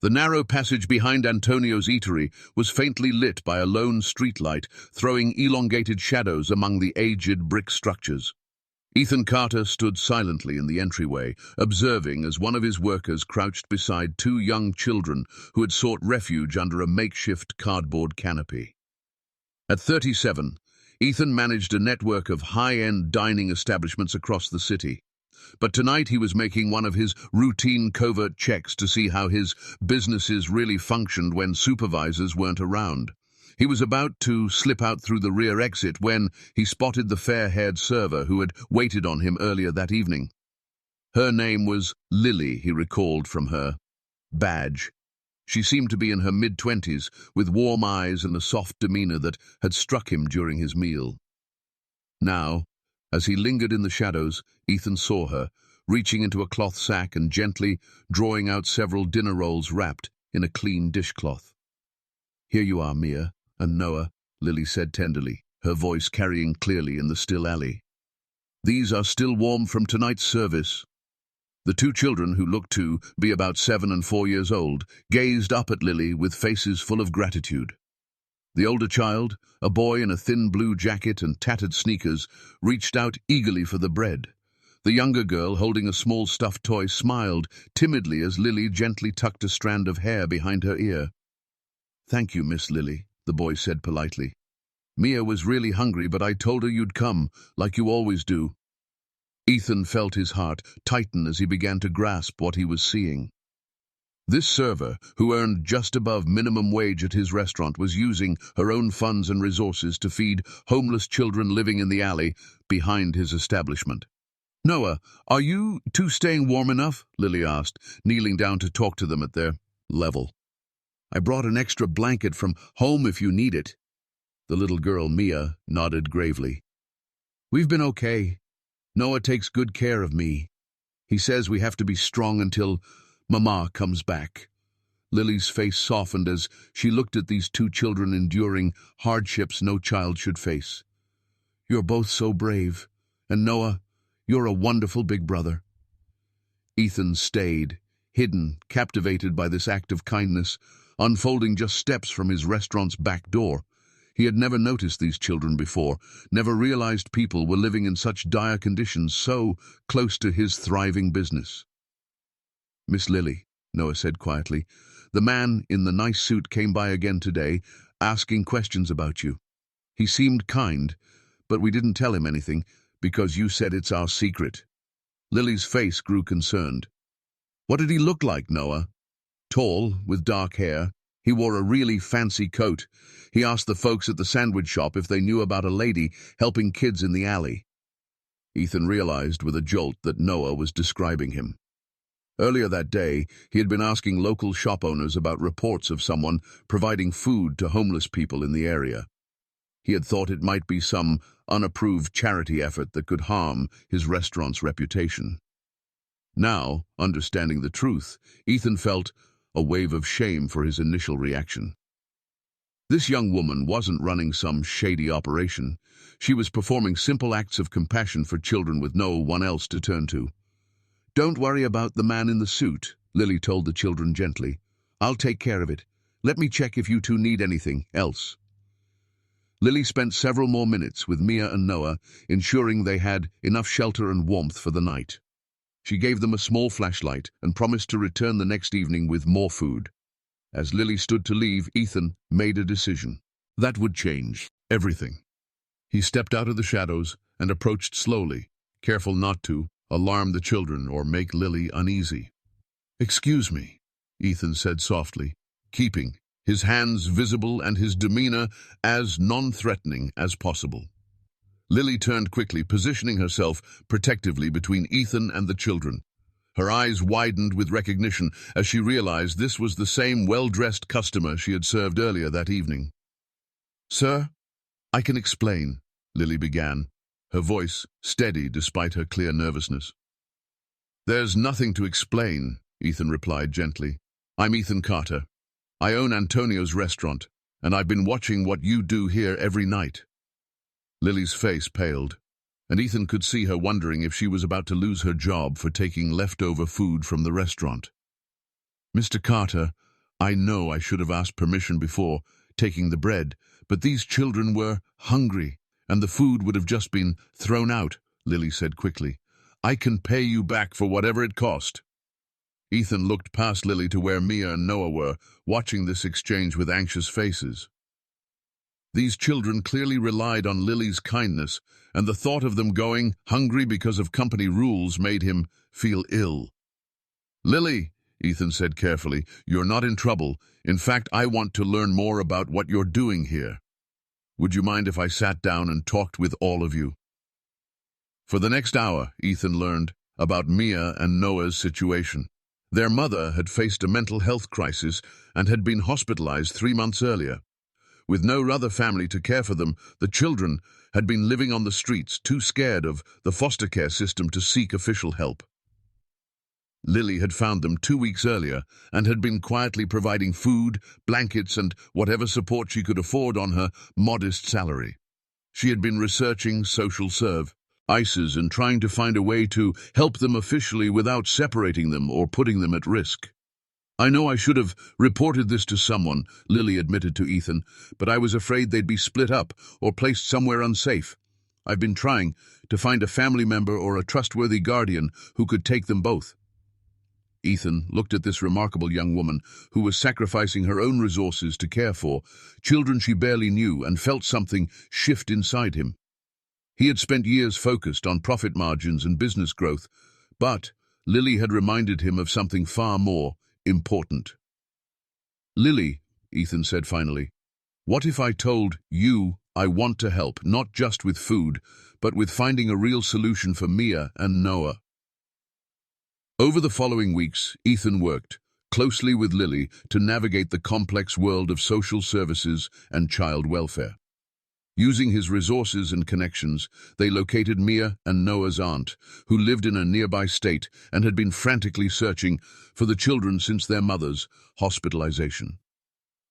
The narrow passage behind Antonio's eatery was faintly lit by a lone streetlight, throwing elongated shadows among the aged brick structures. Ethan Carter stood silently in the entryway, observing as one of his workers crouched beside two young children who had sought refuge under a makeshift cardboard canopy. At 37, Ethan managed a network of high-end dining establishments across the city. But tonight he was making one of his routine covert checks to see how his businesses really functioned when supervisors weren't around. He was about to slip out through the rear exit when he spotted the fair-haired server who had waited on him earlier that evening. Her name was Lily, he recalled from her badge. She seemed to be in her mid-20s, with warm eyes and a soft demeanor that had struck him during his meal. Now, as he lingered in the shadows, Ethan saw her, reaching into a cloth sack and gently drawing out several dinner rolls wrapped in a clean dishcloth. "Here you are, Mia and Noah," Lily said tenderly, her voice carrying clearly in the still alley. "These are still warm from tonight's service." The two children, who looked to be about 7 and 4 years old, gazed up at Lily with faces full of gratitude. The older child, a boy in a thin blue jacket and tattered sneakers, reached out eagerly for the bread. The younger girl, holding a small stuffed toy, smiled timidly as Lily gently tucked a strand of hair behind her ear. "Thank you, Miss Lily," the boy said politely. "Mia was really hungry, but I told her you'd come, like you always do." Ethan felt his heart tighten as he began to grasp what he was seeing. This server, who earned just above minimum wage at his restaurant, was using her own funds and resources to feed homeless children living in the alley behind his establishment. "Noah, are you two staying warm enough?" Lily asked, kneeling down to talk to them at their level. "I brought an extra blanket from home if you need it." The little girl, Mia, nodded gravely. "We've been okay. Noah takes good care of me. He says we have to be strong until Mama comes back." Lily's face softened as she looked at these two children enduring hardships no child should face. "You're both so brave, and Noah, you're a wonderful big brother." Ethan stayed, hidden, captivated by this act of kindness, unfolding just steps from his restaurant's back door. He had never noticed these children before, never realized people were living in such dire conditions so close to his thriving business. "Miss Lily," Noah said quietly, "the man in the nice suit came by again today, asking questions about you. He seemed kind, but we didn't tell him anything, because you said it's our secret." Lily's face grew concerned. "What did he look like, Noah?" "Tall, with dark hair. He wore a really fancy coat. He asked the folks at the sandwich shop if they knew about a lady helping kids in the alley." Ethan realized with a jolt that Noah was describing him. Earlier that day, he had been asking local shop owners about reports of someone providing food to homeless people in the area. He had thought it might be some unapproved charity effort that could harm his restaurant's reputation. Now, understanding the truth, Ethan felt a wave of shame for his initial reaction. This young woman wasn't running some shady operation. She was performing simple acts of compassion for children with no one else to turn to. "Don't worry about the man in the suit," Lily told the children gently. "I'll take care of it. Let me check if you two need anything else." Lily spent several more minutes with Mia and Noah, ensuring they had enough shelter and warmth for the night. She gave them a small flashlight and promised to return the next evening with more food. As Lily stood to leave, Ethan made a decision. That would change everything. He stepped out of the shadows and approached slowly, careful not to alarm the children or make Lily uneasy. "Excuse me," Ethan said softly, keeping his hands visible and his demeanor as non-threatening as possible. Lily turned quickly, positioning herself protectively between Ethan and the children. Her eyes widened with recognition as she realized this was the same well-dressed customer she had served earlier that evening. "Sir, I can explain," Lily began, her voice steady despite her clear nervousness. "There's nothing to explain," Ethan replied gently. "I'm Ethan Carter. I own Antonio's restaurant, and I've been watching what you do here every night." Lily's face paled, and Ethan could see her wondering if she was about to lose her job for taking leftover food from the restaurant. "Mr. Carter, I know I should have asked permission before taking the bread, but these children were hungry, and the food would have just been thrown out, Lily said quickly. I can pay you back for whatever it cost. Ethan looked past Lily to where Mia and Noah were, watching this exchange with anxious faces. These children clearly relied on Lily's kindness, and the thought of them going hungry because of company rules made him feel ill. Lily, Ethan said carefully, you're not in trouble. In fact, I want to learn more about what you're doing here. Would you mind if I sat down and talked with all of you? For the next hour, Ethan learned about Mia and Noah's situation. Their mother had faced a mental health crisis and had been hospitalized 3 months earlier. With no other family to care for them, the children had been living on the streets, too scared of the foster care system to seek official help. Lily had found them 2 weeks earlier and had been quietly providing food, blankets, and whatever support she could afford on her modest salary. She had been researching social serve ICEs and trying to find a way to help them officially without separating them or putting them at risk. I know I should have reported this to someone, Lily admitted to Ethan, but I was afraid they'd be split up or placed somewhere unsafe. I've been trying to find a family member or a trustworthy guardian who could take them both. Ethan looked at this remarkable young woman who was sacrificing her own resources to care for children she barely knew and felt something shift inside him. He had spent years focused on profit margins and business growth, but Lily had reminded him of something far more important. Lily, Ethan said finally, what if I told you I want to help, not just with food, but with finding a real solution for Mia and Noah? Over the following weeks, Ethan worked closely with Lily to navigate the complex world of social services and child welfare. Using his resources and connections, they located Mia and Noah's aunt, who lived in a nearby state and had been frantically searching for the children since their mother's hospitalization.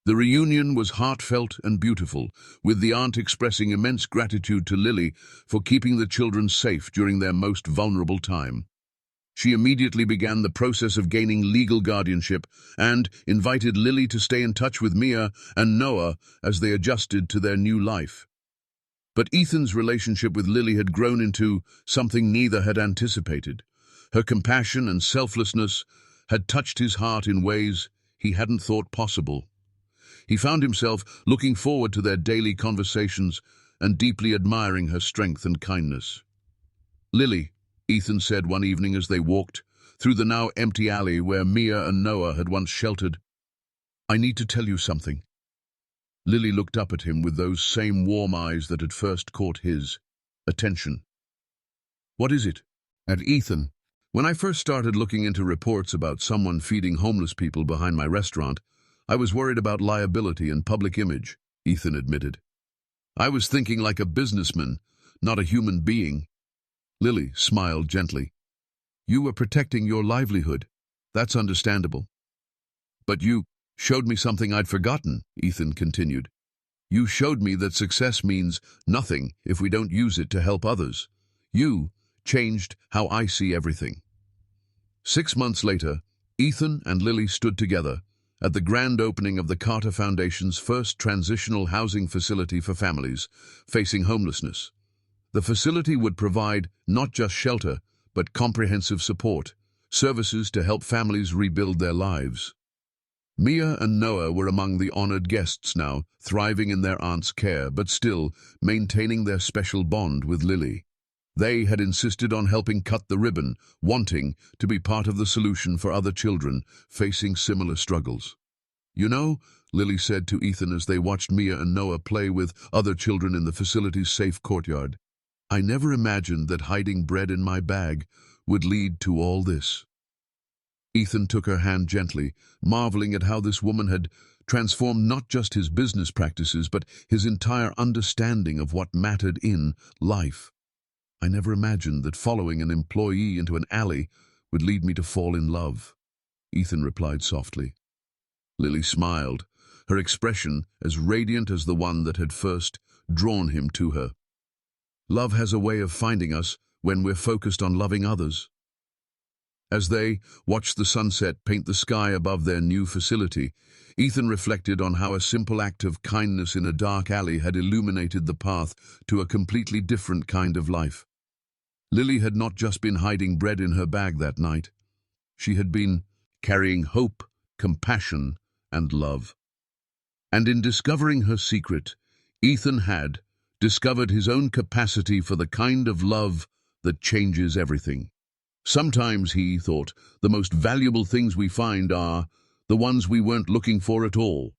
The reunion was heartfelt and beautiful, with the aunt expressing immense gratitude to Lily for keeping the children safe during their most vulnerable time. She immediately began the process of gaining legal guardianship and invited Lily to stay in touch with Mia and Noah as they adjusted to their new life. But Ethan's relationship with Lily had grown into something neither had anticipated. Her compassion and selflessness had touched his heart in ways he hadn't thought possible. He found himself looking forward to their daily conversations and deeply admiring her strength and kindness. Lily, Ethan said one evening as they walked through the now empty alley where Mia and Noah had once sheltered, I need to tell you something. Lily looked up at him with those same warm eyes that had first caught his attention. What is it? At Ethan, when I first started looking into reports about someone feeding homeless people behind my restaurant, I was worried about liability and public image, Ethan admitted. I was thinking like a businessman, not a human being. Lily smiled gently. You were protecting your livelihood. That's understandable. But you showed me something I'd forgotten, Ethan continued. You showed me that success means nothing if we don't use it to help others. You changed how I see everything. 6 months later, Ethan and Lily stood together at the grand opening of the Carter Foundation's first transitional housing facility for families facing homelessness. The facility would provide not just shelter, but comprehensive support, services to help families rebuild their lives. Mia and Noah were among the honored guests now, thriving in their aunt's care, but still maintaining their special bond with Lily. They had insisted on helping cut the ribbon, wanting to be part of the solution for other children facing similar struggles. You know, Lily said to Ethan as they watched Mia and Noah play with other children in the facility's safe courtyard, I never imagined that hiding bread in my bag would lead to all this. Ethan took her hand gently, marveling at how this woman had transformed not just his business practices, but his entire understanding of what mattered in life. I never imagined that following an employee into an alley would lead me to fall in love, Ethan replied softly. Lily smiled, her expression as radiant as the one that had first drawn him to her. Love has a way of finding us when we're focused on loving others. As they watched the sunset paint the sky above their new facility, Ethan reflected on how a simple act of kindness in a dark alley had illuminated the path to a completely different kind of life. Lily had not just been hiding bread in her bag that night. She had been carrying hope, compassion, and love. And in discovering her secret, Ethan had discovered his own capacity for the kind of love that changes everything. Sometimes, he thought, the most valuable things we find are the ones we weren't looking for at all.